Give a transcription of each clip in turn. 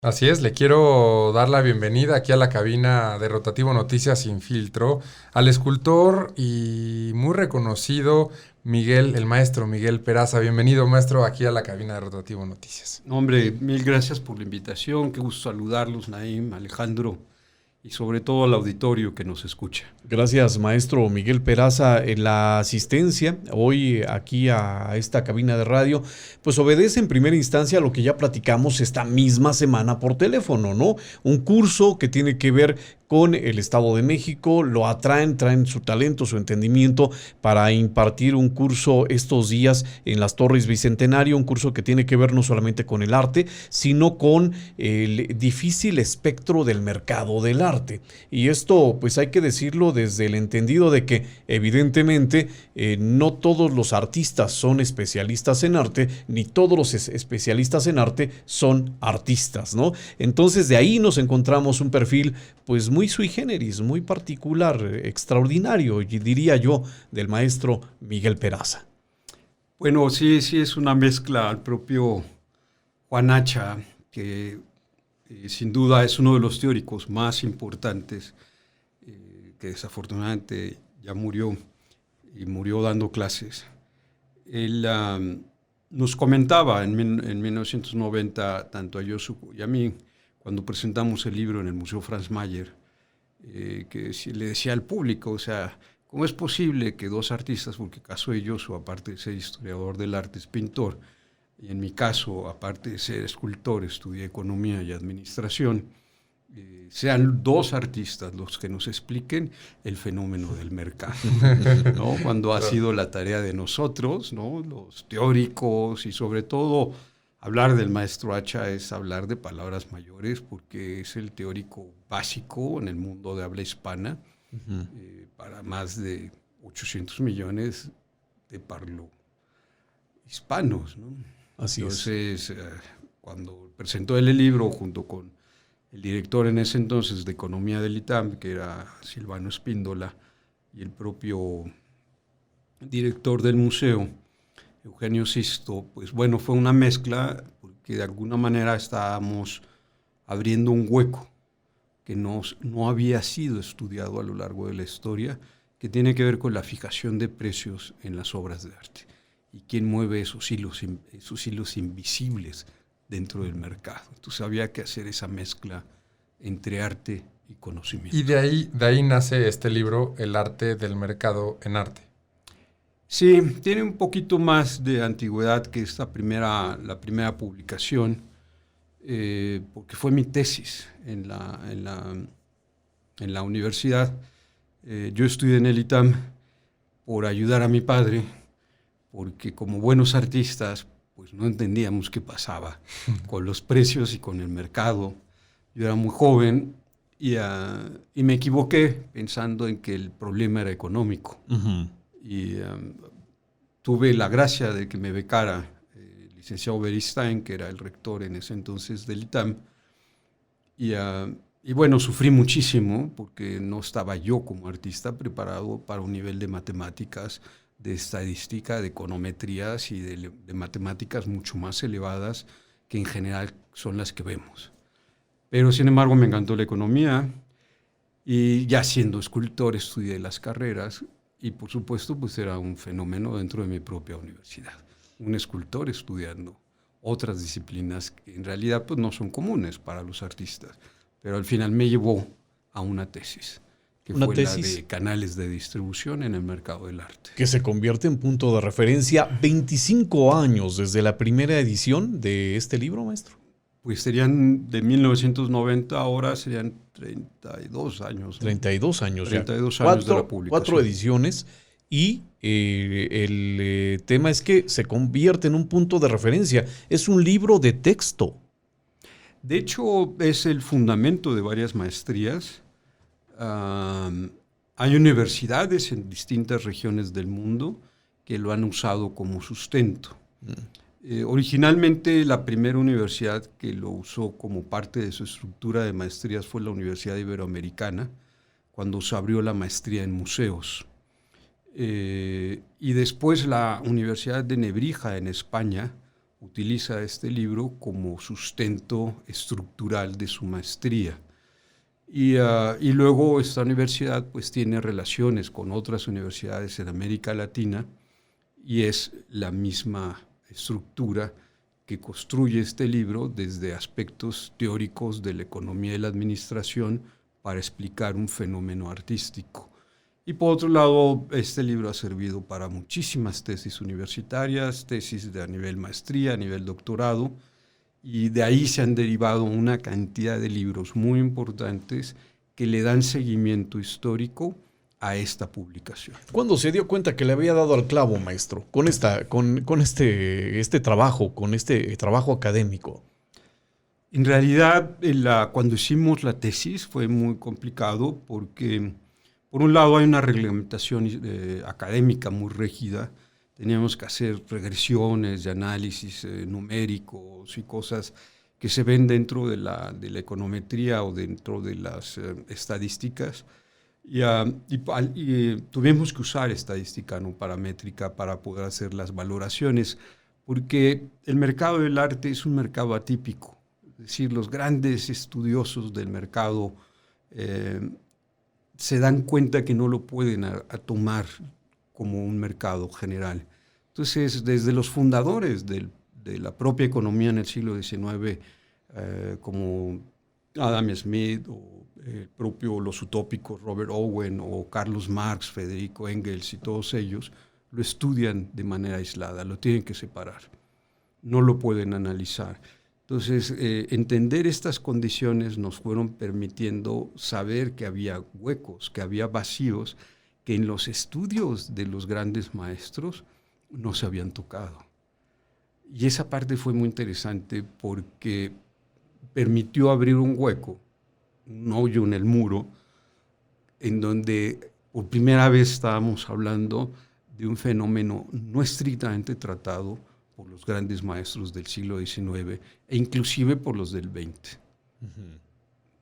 Así es, le quiero dar la bienvenida aquí a la cabina de Rotativo Noticias Sin Filtro al escultor y muy reconocido Miguel, el maestro Miguel Peraza. Bienvenido, maestro, aquí a la cabina de Rotativo Noticias. Hombre, mil gracias por la invitación, qué gusto saludarlos, Naim, Alejandro, y sobre todo al auditorio que nos escucha. Gracias, maestro Miguel Peraza, en la asistencia hoy aquí a esta cabina de radio, pues obedece en primera instancia a lo que ya platicamos esta misma semana por teléfono, ¿no? Un curso que tiene que ver con el Estado de México, lo traen su talento, su entendimiento para impartir un curso estos días en las Torres Bicentenario, un curso que tiene que ver no solamente con el arte, sino con el difícil espectro del mercado del arte. Y esto, pues hay que decirlo desde el entendido de que evidentemente no todos los artistas son especialistas en arte, ni todos los especialistas en arte son artistas, ¿no? Entonces de ahí nos encontramos un perfil pues muy sui generis, muy particular, extraordinario, diría yo, del maestro Miguel Peraza. Bueno, sí, es una mezcla al propio Juan Hacha, que sin duda es uno de los teóricos más importantes, que desafortunadamente ya murió, y murió dando clases. Él nos comentaba en 1990, tanto a Yosu y a mí, cuando presentamos el libro en el Museo Franz Mayer, que le decía al público, o sea, ¿cómo es posible que dos artistas, porque el caso de Yosu, aparte de ser historiador del arte, es pintor, y en mi caso, aparte de ser escultor, estudié economía y administración, sean dos artistas los que nos expliquen el fenómeno del mercado, ¿no? Cuando ha sido la tarea de nosotros, ¿no? Los teóricos, y sobre todo hablar del maestro Hacha es hablar de palabras mayores, porque es el teórico básico en el mundo de habla hispana, para más de 800 millones de parlo-hispanos, ¿no? Así Entonces, cuando presentó él el libro junto con el director en ese entonces de Economía del ITAM, que era Silvano Espíndola, y el propio director del museo, Eugenio Sisto, pues bueno, fue una mezcla, porque de alguna manera estábamos abriendo un hueco que no había sido estudiado a lo largo de la historia, que tiene que ver con la fijación de precios en las obras de arte y quién mueve esos hilos invisibles dentro del mercado. Entonces había que hacer esa mezcla entre arte y conocimiento. Y de ahí nace este libro, El arte del mercado en arte. Sí, tiene un poquito más de antigüedad que la primera publicación, porque fue mi tesis en la universidad. Yo estudié en el ITAM por ayudar a mi padre, porque como buenos artistas, pues no entendíamos qué pasaba con los precios y con el mercado. Yo era muy joven y me equivoqué pensando en que el problema era económico. Y tuve la gracia de que me becara el licenciado Beristain, que era el rector en ese entonces del ITAM. Y bueno, sufrí muchísimo porque no estaba yo como artista preparado para un nivel de matemáticas, de estadística, de econometrías y de matemáticas mucho más elevadas que en general son las que vemos. Pero sin embargo me encantó la economía y ya siendo escultor estudié las carreras y por supuesto pues era un fenómeno dentro de mi propia universidad. Un escultor estudiando otras disciplinas que en realidad pues no son comunes para los artistas, pero al final me llevó a una tesis, que fue la de canales de distribución en el mercado del arte. Que se convierte en punto de referencia 25 años desde la primera edición de este libro, maestro. Pues serían de 1990, ahora serían 32 años. 32 años 32 años de la publicación. 4 ediciones y el tema es que se convierte en un punto de referencia. Es un libro de texto. De hecho, es el fundamento de varias maestrías. Hay universidades en distintas regiones del mundo que lo han usado como sustento. Originalmente la primera universidad que lo usó como parte de su estructura de maestrías fue la Universidad Iberoamericana, cuando se abrió la maestría en museos. Y después la Universidad de Nebrija en España utiliza este libro como sustento estructural de su maestría. Y luego esta universidad pues tiene relaciones con otras universidades en América Latina y es la misma estructura que construye este libro desde aspectos teóricos de la economía y la administración para explicar un fenómeno artístico. Y por otro lado, este libro ha servido para muchísimas tesis universitarias, tesis a nivel maestría, a nivel doctorado, y de ahí se han derivado una cantidad de libros muy importantes que le dan seguimiento histórico a esta publicación. ¿Cuándo se dio cuenta que le había dado al clavo, maestro, con este trabajo académico? En realidad, cuando hicimos la tesis fue muy complicado porque, por un lado, hay una reglamentación académica muy rígida. Teníamos que hacer regresiones de análisis numéricos y cosas que se ven dentro de la econometría o dentro de las estadísticas. Y tuvimos que usar estadística no paramétrica para poder hacer las valoraciones, porque el mercado del arte es un mercado atípico. Es decir, los grandes estudiosos del mercado se dan cuenta que no lo pueden tomar como un mercado general. Entonces, desde los fundadores de la propia economía en el siglo XIX, como Adam Smith, o los utópicos Robert Owen, o Carlos Marx, Federico Engels y todos ellos, lo estudian de manera aislada, lo tienen que separar, no lo pueden analizar. Entonces, entender estas condiciones nos fueron permitiendo saber que había huecos, que había vacíos, que en los estudios de los grandes maestros no se habían tocado. Y esa parte fue muy interesante porque permitió abrir un hueco, un hoyo en el muro, en donde por primera vez estábamos hablando de un fenómeno no estrictamente tratado por los grandes maestros del siglo XIX e inclusive por los del XX.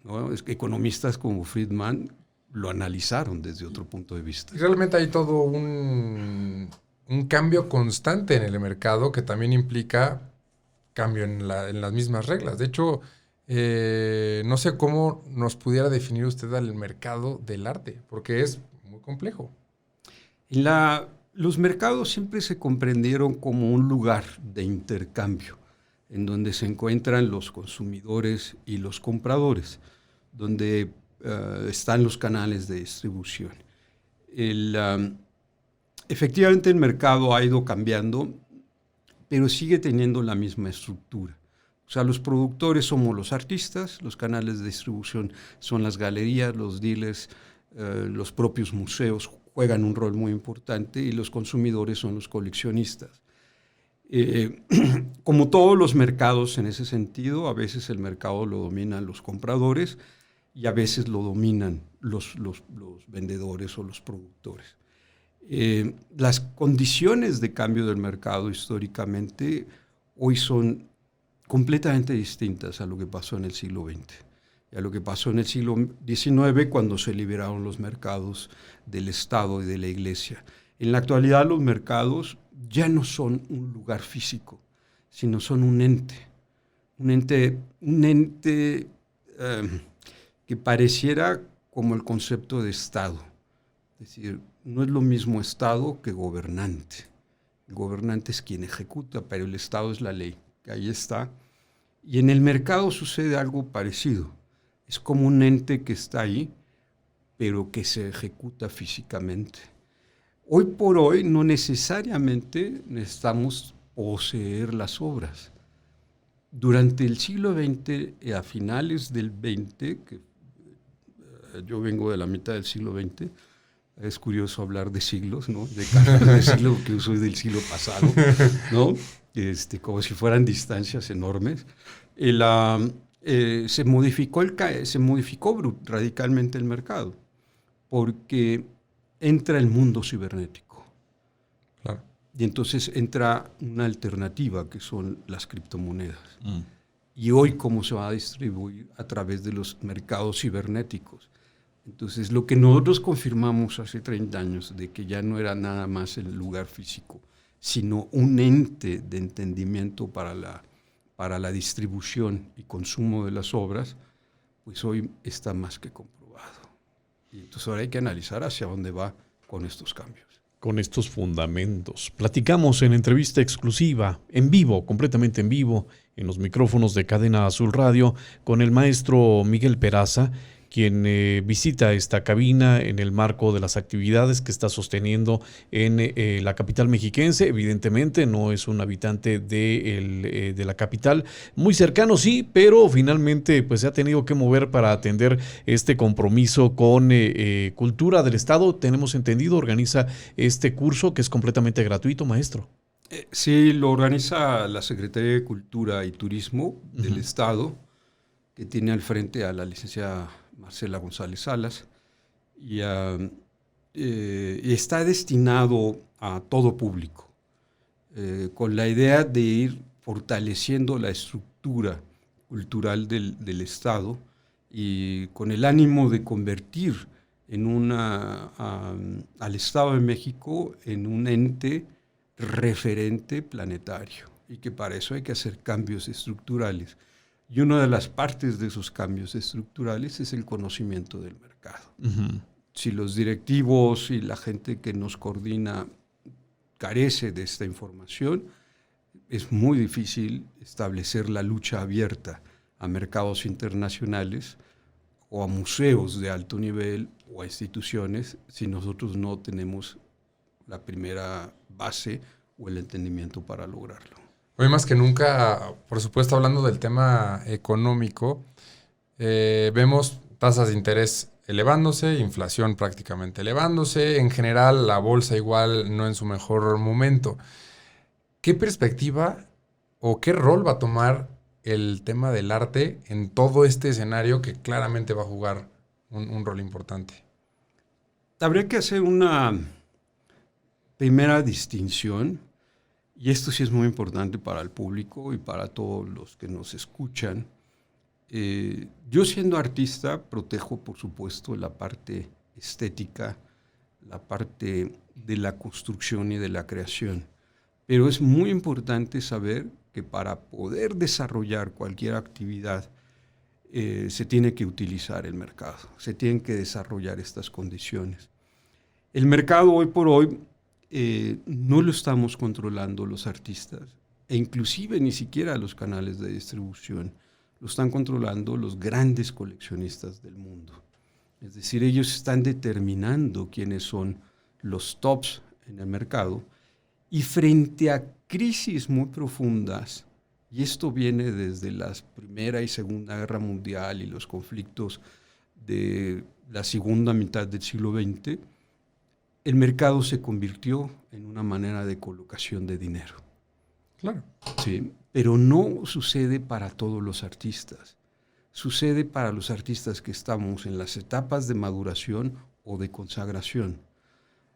¿No? Es que economistas como Friedman lo analizaron desde otro punto de vista. Y realmente hay todo un cambio constante en el mercado que también implica cambio en las mismas reglas. De hecho, no sé cómo nos pudiera definir usted al mercado del arte, porque es muy complejo. Los mercados siempre se comprendieron como un lugar de intercambio, en donde se encuentran los consumidores y los compradores, donde están los canales de distribución. Efectivamente, el mercado ha ido cambiando, pero sigue teniendo la misma estructura. O sea, los productores somos los artistas, los canales de distribución son las galerías, los dealers, los propios museos juegan un rol muy importante y los consumidores son los coleccionistas. Como todos los mercados en ese sentido, a veces el mercado lo dominan los compradores y a veces lo dominan los vendedores o los productores. Las condiciones de cambio del mercado históricamente hoy son completamente distintas a lo que pasó en el siglo XX y a lo que pasó en el siglo XIX cuando se liberaron los mercados del Estado y de la Iglesia. En la actualidad los mercados ya no son un lugar físico, sino son un ente que pareciera como el concepto de Estado. Es decir, no es lo mismo Estado que gobernante. El gobernante es quien ejecuta, pero el Estado es la ley, que ahí está. Y en el mercado sucede algo parecido. Es como un ente que está ahí, pero que se ejecuta físicamente. Hoy por hoy no necesariamente necesitamos poseer las obras. Durante el siglo XX, a finales del XX, que yo vengo de la mitad del siglo XX, es curioso hablar de siglos, ¿no? De cada siglo que soy del siglo pasado, ¿no? Como si fueran distancias enormes. Se modificó radicalmente el mercado porque entra el mundo cibernético. Claro. Y entonces entra una alternativa que son las criptomonedas. Y hoy cómo se va a distribuir a través de los mercados cibernéticos. Entonces, lo que nosotros confirmamos hace 30 años de que ya no era nada más el lugar físico, sino un ente de entendimiento para la distribución y consumo de las obras, pues hoy está más que comprobado. Y entonces ahora hay que analizar hacia dónde va con estos cambios. Con estos fundamentos. Platicamos en entrevista exclusiva, en vivo, completamente en vivo, en los micrófonos de Cadena Azul Radio, con el maestro Miguel Peraza, quien visita esta cabina en el marco de las actividades que está sosteniendo en la capital mexiquense. Evidentemente no es un habitante de la capital, muy cercano sí, pero finalmente pues se ha tenido que mover para atender este compromiso con Cultura del Estado. Tenemos entendido, organiza este curso que es completamente gratuito, maestro. Sí, lo organiza la Secretaría de Cultura y Turismo del Estado, que tiene al frente a la licenciada Marcela González Salas, y está destinado a todo público, con la idea de ir fortaleciendo la estructura cultural del Estado y con el ánimo de convertir al Estado de México en un ente referente planetario, y que para eso hay que hacer cambios estructurales. Y una de las partes de esos cambios estructurales es el conocimiento del mercado. Si los directivos y la gente que nos coordina carece de esta información, es muy difícil establecer la lucha abierta a mercados internacionales o a museos de alto nivel o a instituciones si nosotros no tenemos la primera base o el entendimiento para lograrlo. Hoy más que nunca, por supuesto, hablando del tema económico, vemos tasas de interés elevándose, inflación prácticamente elevándose, en general la bolsa igual no en su mejor momento. ¿Qué perspectiva o qué rol va a tomar el tema del arte en todo este escenario que claramente va a jugar un rol importante? Habría que hacer una primera distinción, y esto sí es muy importante para el público y para todos los que nos escuchan. Yo, siendo artista, protejo, por supuesto, la parte estética, la parte de la construcción y de la creación. Pero es muy importante saber que para poder desarrollar cualquier actividad se tiene que utilizar el mercado, se tienen que desarrollar estas condiciones. El mercado hoy por hoy no lo estamos controlando los artistas, e inclusive ni siquiera los canales de distribución. Lo están controlando los grandes coleccionistas del mundo. Es decir, ellos están determinando quiénes son los tops en el mercado, y frente a crisis muy profundas, y esto viene desde la Primera y Segunda Guerra Mundial y los conflictos de la segunda mitad del siglo XX, el mercado se convirtió en una manera de colocación de dinero. Claro. Sí, pero no sucede para todos los artistas. Sucede para los artistas que estamos en las etapas de maduración o de consagración.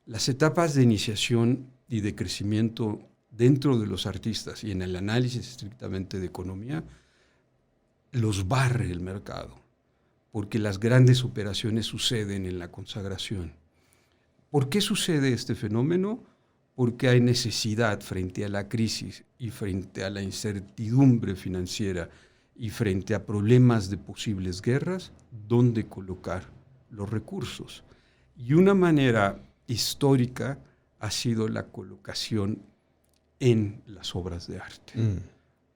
Las etapas de iniciación y de crecimiento dentro de los artistas y en el análisis estrictamente de economía, los barre el mercado, porque las grandes operaciones suceden en la consagración. ¿Por qué sucede este fenómeno? Porque hay necesidad frente a la crisis y frente a la incertidumbre financiera y frente a problemas de posibles guerras, donde colocar los recursos. Y una manera histórica ha sido la colocación en las obras de arte.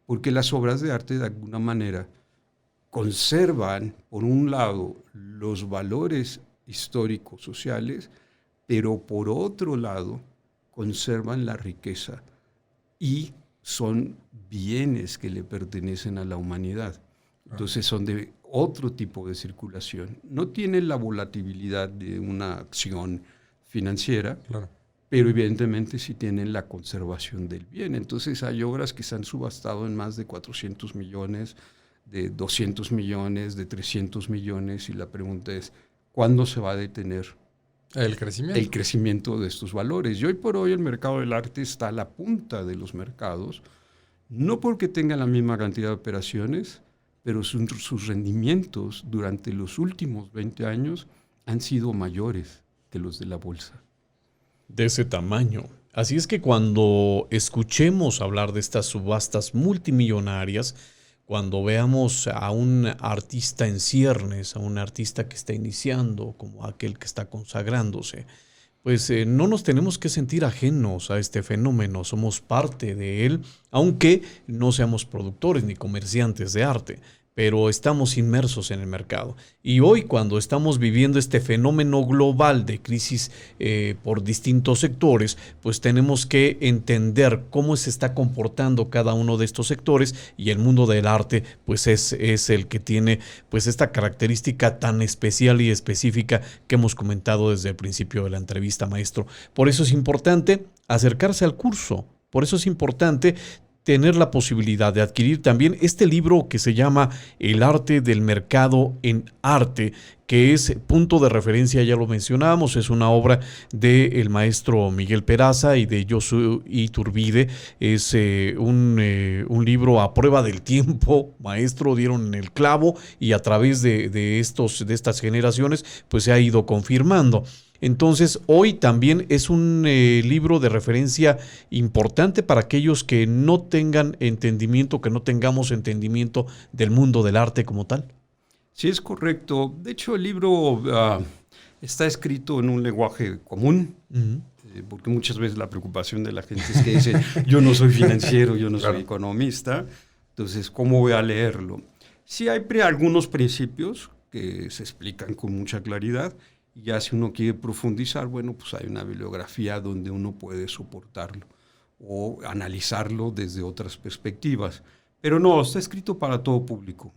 Porque las obras de arte, de alguna manera, conservan, por un lado, los valores históricos, sociales, pero por otro lado, conservan la riqueza y son bienes que le pertenecen a la humanidad. Entonces son de otro tipo de circulación. No tienen la volatilidad de una acción financiera, claro, pero evidentemente sí tienen la conservación del bien. Entonces hay obras que se han subastado en más de 400 millones, de 200 millones, de 300 millones, y la pregunta es, ¿cuándo se va a detener el crecimiento de estos valores? Y hoy por hoy el mercado del arte está a la punta de los mercados, no porque tenga la misma cantidad de operaciones, pero sus rendimientos durante los últimos 20 años han sido mayores que los de la bolsa. De ese tamaño. Así es que cuando escuchemos hablar de estas subastas multimillonarias, cuando veamos a un artista en ciernes, a un artista que está iniciando, como aquel que está consagrándose, pues no nos tenemos que sentir ajenos a este fenómeno, somos parte de él, aunque no seamos productores ni comerciantes de arte, pero estamos inmersos en el mercado. Y hoy, cuando estamos viviendo este fenómeno global de crisis por distintos sectores, pues tenemos que entender cómo se está comportando cada uno de estos sectores, y el mundo del arte pues es el que tiene pues esta característica tan especial y específica que hemos comentado desde el principio de la entrevista, maestro. Por eso es importante acercarse al curso, por eso es importante tener la posibilidad de adquirir también este libro que se llama El arte del mercado en arte, que es punto de referencia, ya lo mencionábamos, es una obra del maestro Miguel Peraza y de Josué Iturbide. Es un libro a prueba del tiempo, maestro, dieron en el clavo, y a través de estas generaciones pues se ha ido confirmando. Entonces, hoy también es un libro de referencia importante para aquellos que no tengan entendimiento, que no tengamos entendimiento del mundo del arte como tal. Sí, es correcto. De hecho, el libro está escrito en un lenguaje común, porque muchas veces la preocupación de la gente es que dice, yo no soy financiero, yo no soy economista, entonces, ¿cómo voy a leerlo? Sí hay algunos principios que se explican con mucha claridad. Y ya si uno quiere profundizar, bueno, pues hay una bibliografía donde uno puede soportarlo o analizarlo desde otras perspectivas. Pero no, está escrito para todo público.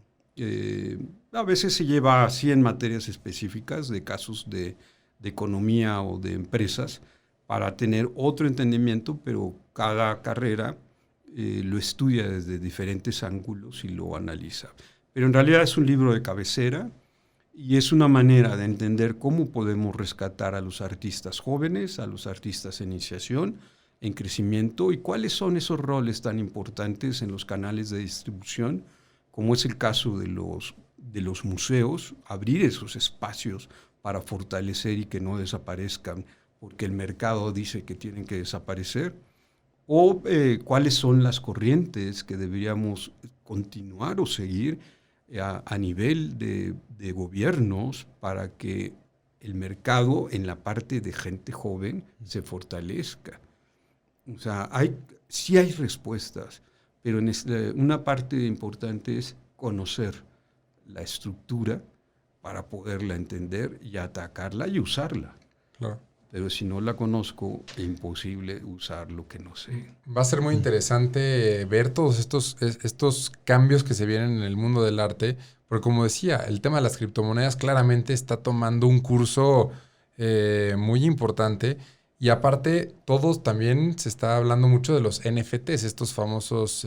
A veces se lleva así en materias específicas de casos de economía o de empresas para tener otro entendimiento, pero cada carrera lo estudia desde diferentes ángulos y lo analiza. Pero en realidad es un libro de cabecera. Y es una manera de entender cómo podemos rescatar a los artistas jóvenes, a los artistas en iniciación, en crecimiento, y cuáles son esos roles tan importantes en los canales de distribución, como es el caso de los museos, abrir esos espacios para fortalecer y que no desaparezcan, porque el mercado dice que tienen que desaparecer, o cuáles son las corrientes que deberíamos continuar o seguir a nivel de gobiernos para que el mercado en la parte de gente joven se fortalezca. O sea, sí hay respuestas, pero una parte importante es conocer la estructura para poderla entender y atacarla y usarla. Claro. Pero si no la conozco, es imposible usar lo que no sé. Va a ser muy interesante ver todos estos cambios que se vienen en el mundo del arte, porque como decía, el tema de las criptomonedas claramente está tomando un curso muy importante, y aparte todos también se está hablando mucho de los NFTs, estos famosos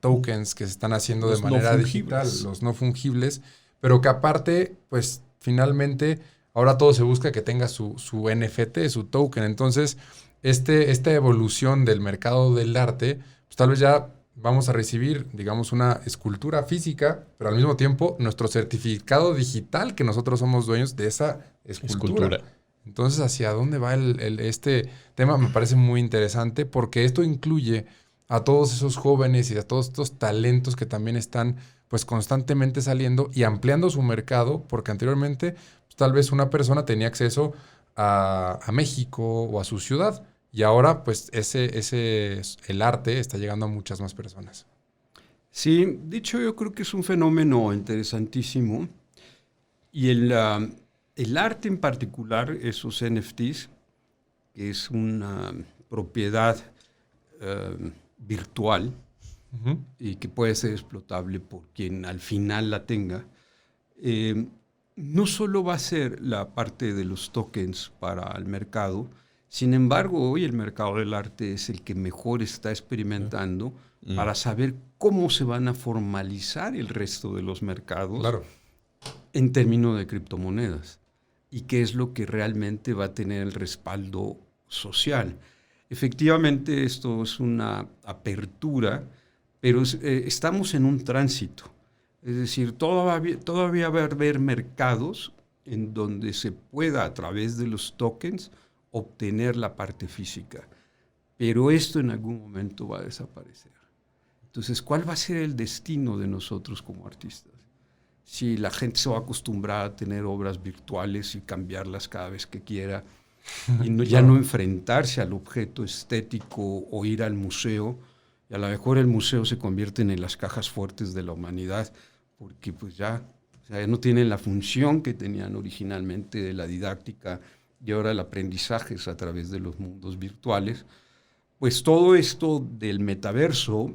tokens que se están haciendo de manera digital, los no fungibles, pero que aparte, pues finalmente ahora todo se busca que tenga su NFT, su token. Entonces, esta evolución del mercado del arte, pues tal vez ya vamos a recibir, digamos, una escultura física, pero al mismo tiempo nuestro certificado digital, que nosotros somos dueños de esa escultura. Entonces, ¿hacia dónde va este tema? Me parece muy interesante, porque esto incluye a todos esos jóvenes y a todos estos talentos que también están pues constantemente saliendo y ampliando su mercado, porque anteriormente tal vez una persona tenía acceso a México o a su ciudad, y ahora pues el arte está llegando a muchas más personas. Sí, dicho, yo creo que es un fenómeno interesantísimo, y el arte en particular, esos NFTs, que es una propiedad virtual y que puede ser explotable por quien al final la tenga, no solo va a ser la parte de los tokens para el mercado. Sin embargo, hoy el mercado del arte es el que mejor está experimentando para saber cómo se van a formalizar el resto de los mercados en términos de criptomonedas, y qué es lo que realmente va a tener el respaldo social. Efectivamente, esto es una apertura, pero estamos en un tránsito. Es decir, todavía va a haber mercados en donde se pueda, a través de los tokens, obtener la parte física. pero esto en algún momento va a desaparecer. Entonces, ¿cuál va a ser el destino de nosotros como artistas? Si la gente se va a acostumbrar a tener obras virtuales y cambiarlas cada vez que quiera, y ya no enfrentarse al objeto estético o ir al museo, y a lo mejor el museo se convierten en las cajas fuertes de la humanidad, porque pues ya no tienen la función que tenían originalmente de la didáctica, y ahora el aprendizaje es a través de los mundos virtuales. Pues todo esto del metaverso,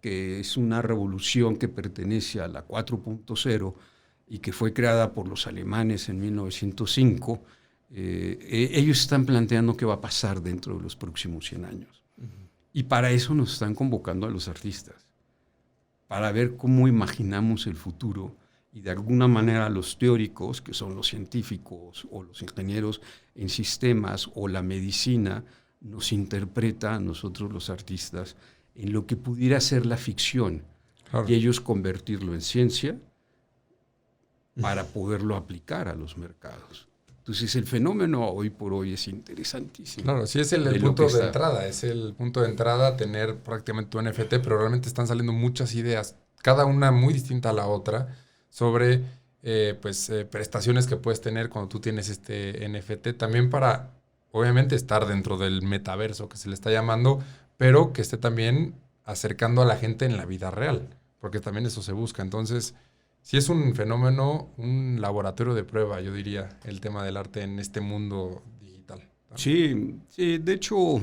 que es una revolución que pertenece a la 4.0 y que fue creada por los alemanes en 1905, ellos están planteando qué va a pasar dentro de los próximos 100 años. Y para eso nos están convocando a los artistas, para ver cómo imaginamos el futuro, y de alguna manera los teóricos, que son los científicos o los ingenieros en sistemas o la medicina, nos interpreta a nosotros los artistas en lo que pudiera ser la ficción, claro, y ellos convertirlo en ciencia para poderlo aplicar a los mercados. Entonces el fenómeno hoy por hoy es interesantísimo. Claro, sí es el punto de entrada, es el punto de entrada tener prácticamente tu NFT, pero realmente están saliendo muchas ideas, cada una muy distinta a la otra, sobre prestaciones que puedes tener cuando tú tienes este NFT, también para, obviamente, estar dentro del metaverso que se le está llamando, pero que esté también acercando a la gente en la vida real, porque también eso se busca. Entonces, sí es un fenómeno, un laboratorio de prueba, yo diría, el tema del arte en este mundo digital. Sí, de hecho,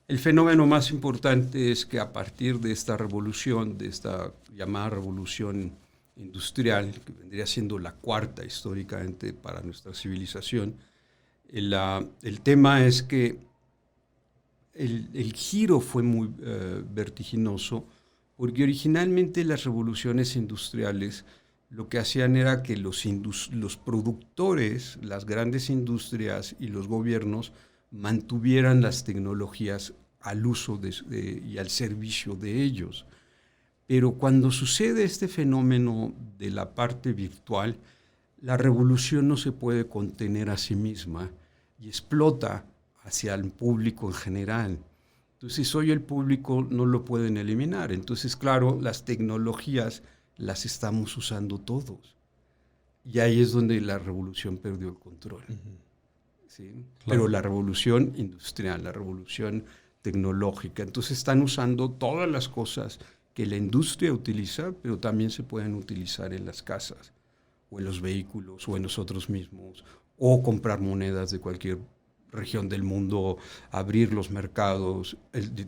el fenómeno más importante es que a partir de esta revolución, de esta llamada revolución industrial, que vendría siendo la cuarta históricamente para nuestra civilización, el tema es que el giro fue muy vertiginoso, porque originalmente las revoluciones industriales lo que hacían era que los productores, las grandes industrias y los gobiernos mantuvieran las tecnologías al uso y al servicio de ellos. Pero cuando sucede este fenómeno de la parte virtual, la revolución no se puede contener a sí misma y explota hacia el público en general. Entonces hoy el público no lo pueden eliminar. Entonces, claro, las tecnologías las estamos usando todos. Y ahí es donde la revolución perdió el control. ¿Sí? Claro. Pero la revolución industrial, la revolución tecnológica, entonces están usando todas las cosas que la industria utiliza, pero también se pueden utilizar en las casas, o en los vehículos, o en nosotros mismos, o comprar monedas de cualquier región del mundo, abrir los mercados.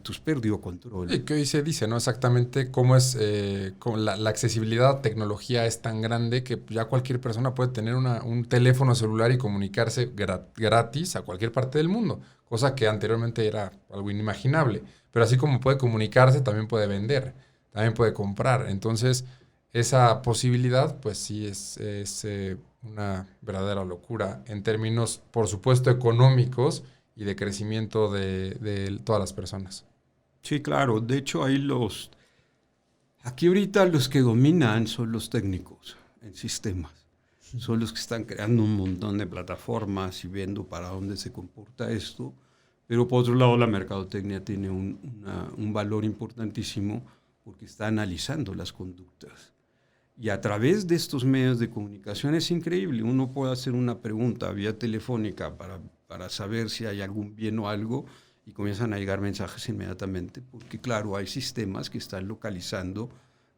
Tú has perdido control. Y que hoy se dice, ¿no? Exactamente cómo es, la accesibilidad a tecnología es tan grande que ya cualquier persona puede tener un teléfono celular y comunicarse gratis a cualquier parte del mundo, cosa que anteriormente era algo inimaginable. Pero así como puede comunicarse, también puede vender, también puede comprar. Entonces, esa posibilidad, pues sí es una verdadera locura en términos, por supuesto, económicos y de crecimiento de todas las personas. Sí, claro. De hecho, aquí ahorita los que dominan son los técnicos en sistemas. Son los que están creando un montón de plataformas y viendo para dónde se comporta esto. Pero por otro lado, la mercadotecnia tiene un valor importantísimo porque está analizando las conductas. Y a través de estos medios de comunicación es increíble. Uno puede hacer una pregunta vía telefónica para saber si hay algún bien o algo y comienzan a llegar mensajes inmediatamente, porque claro, hay sistemas que están localizando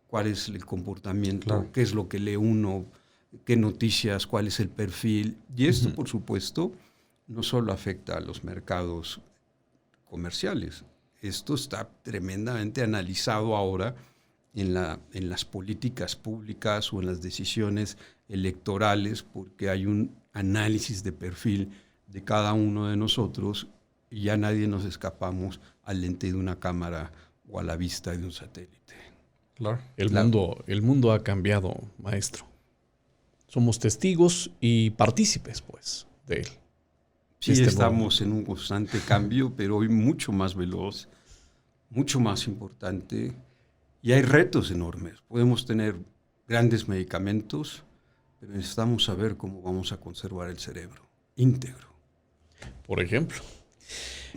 cuál es el comportamiento, claro, qué es lo que lee uno, qué noticias, cuál es el perfil. Y esto, por supuesto, no solo afecta a los mercados comerciales. Esto está tremendamente analizado ahora en las políticas públicas o en las decisiones electorales, porque hay un análisis de perfil de cada uno de nosotros y ya nadie nos escapamos al lente de una cámara o a la vista de un satélite. Claro. El mundo ha cambiado, maestro. Somos testigos y partícipes, pues, de él. Sí, estamos en un constante cambio, pero hoy mucho más veloz, mucho más importante. Y hay retos enormes. Podemos tener grandes medicamentos, pero necesitamos saber cómo vamos a conservar el cerebro íntegro. Por ejemplo.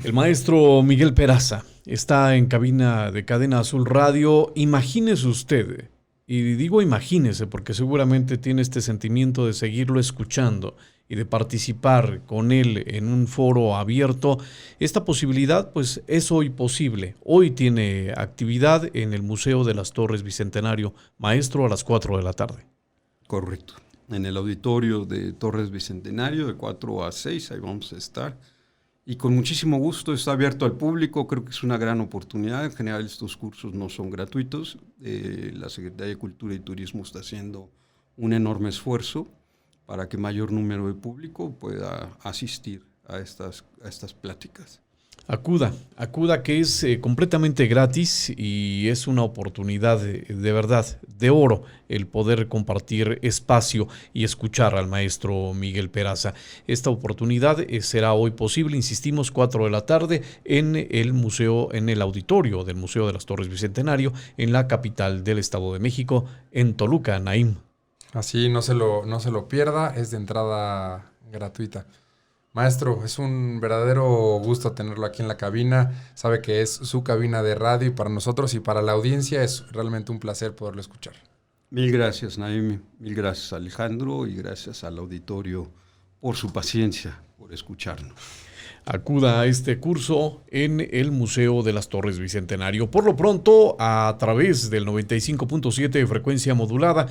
El maestro Miguel Peraza está en cabina de Cadena Azul Radio. Imagínese usted, y digo imagínese porque seguramente tiene este sentimiento de seguirlo escuchando y de participar con él en un foro abierto. Esta posibilidad pues es hoy posible. Hoy tiene actividad en el Museo de las Torres Bicentenario, maestro, a las 4 de la tarde. Correcto. En el auditorio de Torres Bicentenario de 4 a 6, ahí vamos a estar. Y con muchísimo gusto, está abierto al público, creo que es una gran oportunidad. En general estos cursos no son gratuitos. La Secretaría de Cultura y Turismo está haciendo un enorme esfuerzo para que mayor número de público pueda asistir a estas pláticas. Acuda que es completamente gratis y es una oportunidad de verdad, de oro, el poder compartir espacio y escuchar al maestro Miguel Peraza. Esta oportunidad será hoy posible, insistimos, 4 de la tarde en el museo, en el auditorio del Museo de las Torres Bicentenario, en la capital del Estado de México, en Toluca, Naim. Así no se lo pierda, es de entrada gratuita. Maestro, es un verdadero gusto tenerlo aquí en la cabina. Sabe que es su cabina de radio y para nosotros y para la audiencia es realmente un placer poderlo escuchar. Mil gracias, Naim. Mil gracias, Alejandro, y gracias al auditorio por su paciencia, por escucharnos. Acuda a este curso en el Museo de las Torres Bicentenario. Por lo pronto, a través del 95.7 de frecuencia modulada,